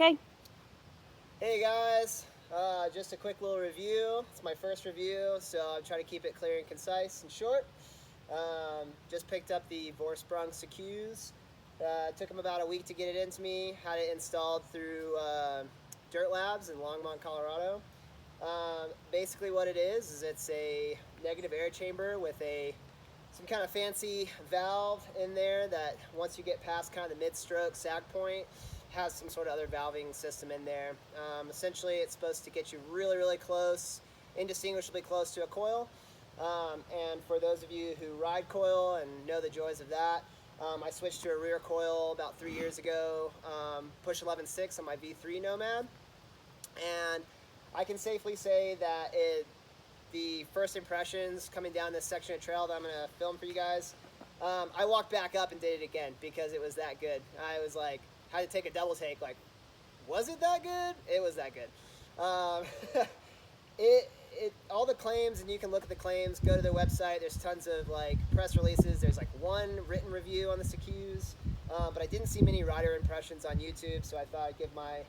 Okay. Hey guys, just a quick little review. It's my first review, so I'm trying to keep it clear and concise and short. Just picked up the Vorsprung Secus. Took them about a week to get it into me. Had it installed through Dirt Labs in Longmont, Colorado. Basically, what it is it's a negative air chamber with some kind of fancy valve in there that once you get past kind of the mid-stroke sag point, has some sort of other valving system in there. Essentially, it's supposed to get you really, really close, indistinguishably close to a coil. And for those of you who ride coil and know the joys of that, I switched to a rear coil about 3 years ago, push 11.6 on my V3 Nomad. And I can safely say that the first impressions coming down this section of trail that I'm going to film for you guys, I walked back up and did it again because it was that good. I was like, had to take a double take, like, was it that good? It was that good. All the claims, and you can look at the claims, go to their website, there's tons of like press releases, there's like one written review on the Secus, but I didn't see many rider impressions on YouTube, so I thought I'd give my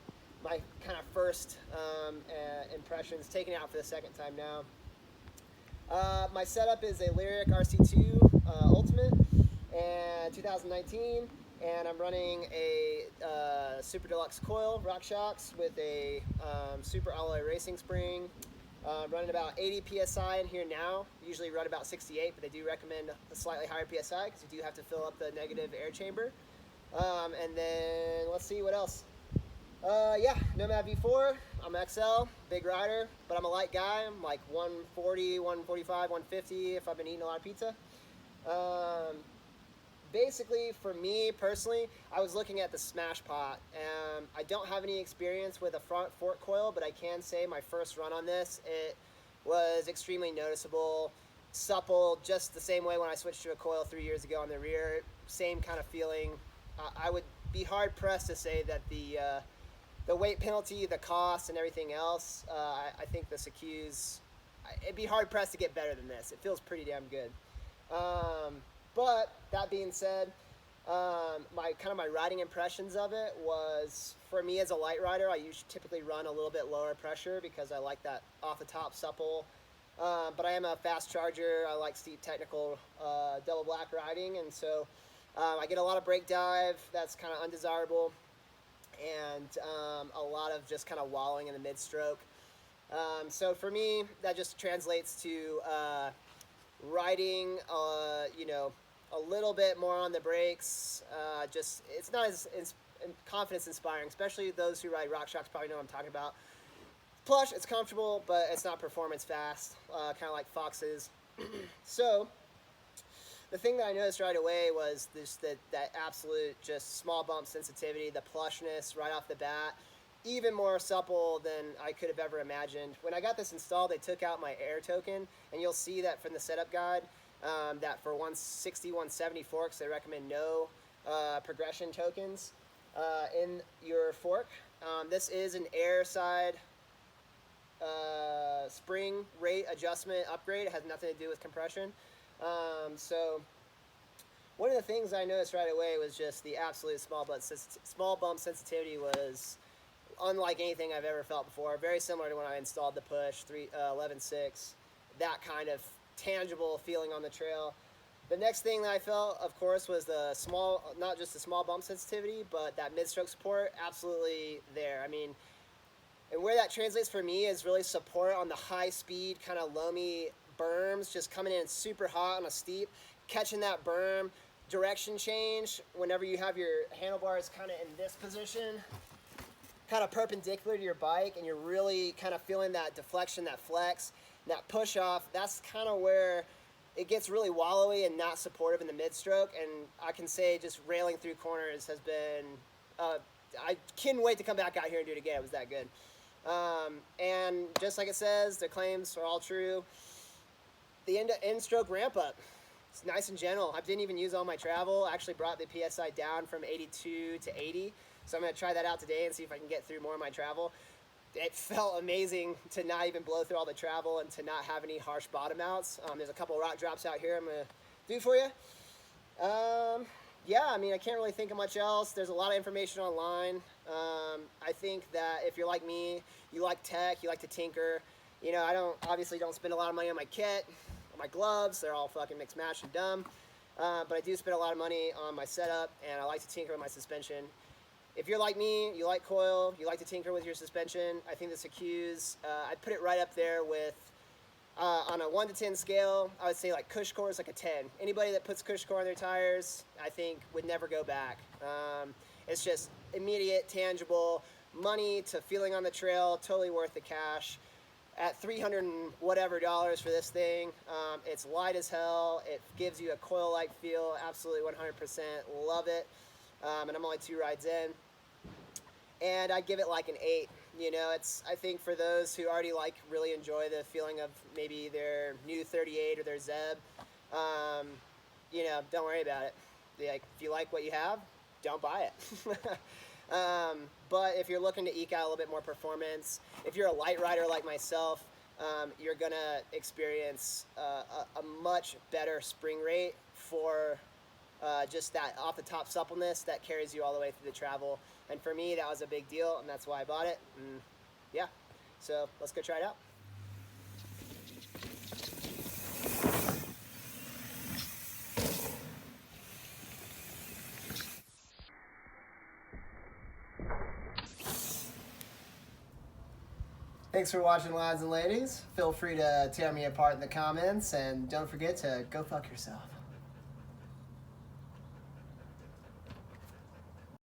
kind of first impressions, taken out for the second time now. My setup is a Lyric RC2 Ultimate and 2019, and I'm running a Super Deluxe coil, RockShox, with a Super Alloy Racing Spring. Running about 80 PSI in here now. Usually run about 68, but they do recommend a slightly higher PSI because you do have to fill up the negative air chamber. And then let's see what else. Yeah, Nomad V4. I'm XL, big rider, but I'm a light guy. I'm like 140, 145, 150 if I've been eating a lot of pizza. Basically, for me personally, I was looking at the Smash Pot. I don't have any experience with a front fork coil, but I can say my first run on this, it was extremely noticeable, supple, just the same way when I switched to a coil 3 years ago on the rear. Same kind of feeling. I would be hard pressed to say that the weight penalty, the cost, and everything else, I think the Secus, it'd be hard pressed to get better than this. It feels pretty damn good. But that being said, my riding impressions of it was, for me as a light rider, I usually typically run a little bit lower pressure because I like that off the top supple. But I am a fast charger. I like steep technical double black riding, and so I get a lot of brake dive. That's kind of undesirable, and a lot of just kind of wallowing in the mid stroke. So for me, that just translates to riding, a little bit more on the brakes. Just it's not as confidence inspiring, especially those who ride RockShox probably know what I'm talking about. Plush, it's comfortable, but it's not performance fast, kind of like Fox is. So the thing that I noticed right away was that absolute just small bump sensitivity, the plushness right off the bat, even more supple than I could have ever imagined. When I got this installed, they took out my air token, and you'll see that from the setup guide, that for 160, 170 forks, they recommend no progression tokens in your fork. This is an air side spring rate adjustment upgrade. It has nothing to do with compression. So one of the things I noticed right away was just the absolute small bump sensitivity was unlike anything I've ever felt before. Very similar to when I installed the push 11.6. That kind of tangible feeling on the trail. The next thing that I felt, of course, was the small, not just the small bump sensitivity, but that mid-stroke support, absolutely there. I mean, and where that translates for me is really support on the high-speed, kind of loamy berms, just coming in super hot on a steep, catching that berm, direction change whenever you have your handlebars kind of in this position, kind of perpendicular to your bike, and you're really kind of feeling that deflection, that flex, that push off. That's kind of where it gets really wallowy and not supportive in the mid-stroke, and I can say just railing through corners has been, I couldn't wait to come back out here and do it again. It was that good. And just like it says, the claims are all true. The end stroke ramp up, it's nice and gentle. I didn't even use all my travel. I actually brought the PSI down from 82 to 80. So I'm going to try that out today and see if I can get through more of my travel. It felt amazing to not even blow through all the travel and to not have any harsh bottom outs. There's a couple rock drops out here I'm going to do for you. Yeah, I mean, I can't really think of much else. There's a lot of information online. I think that if you're like me, you like tech, you like to tinker. You know, I obviously don't spend a lot of money on my kit, on my gloves. They're all fucking mixed match and dumb. But I do spend a lot of money on my setup, and I like to tinker with my suspension. If you're like me, you like coil, you like to tinker with your suspension, I think the Secus, I'd put it right up there with, on a 1 to 10 scale, I would say like Cush Core is like a 10. Anybody that puts Cush Core on their tires, I think would never go back. It's just immediate, tangible, money to feeling on the trail, totally worth the cash. At 300 and whatever dollars for this thing, it's light as hell. It gives you a coil-like feel, absolutely 100%. Love it. And I'm only 2 rides in. And I give it like an 8. You know, I think for those who already really enjoy the feeling of maybe their new 38 or their Zeb, you know, don't worry about it. If you like what you have, don't buy it. But if you're looking to eke out a little bit more performance, if you're a light rider like myself, you're gonna experience a much better spring rate for just that off the top suppleness that carries you all the way through the travel. And for me, that was a big deal, and that's why I bought it. And yeah, so let's go try it out. Thanks for watching, lads and ladies. Feel free to tear me apart in the comments, and don't forget to go fuck yourself.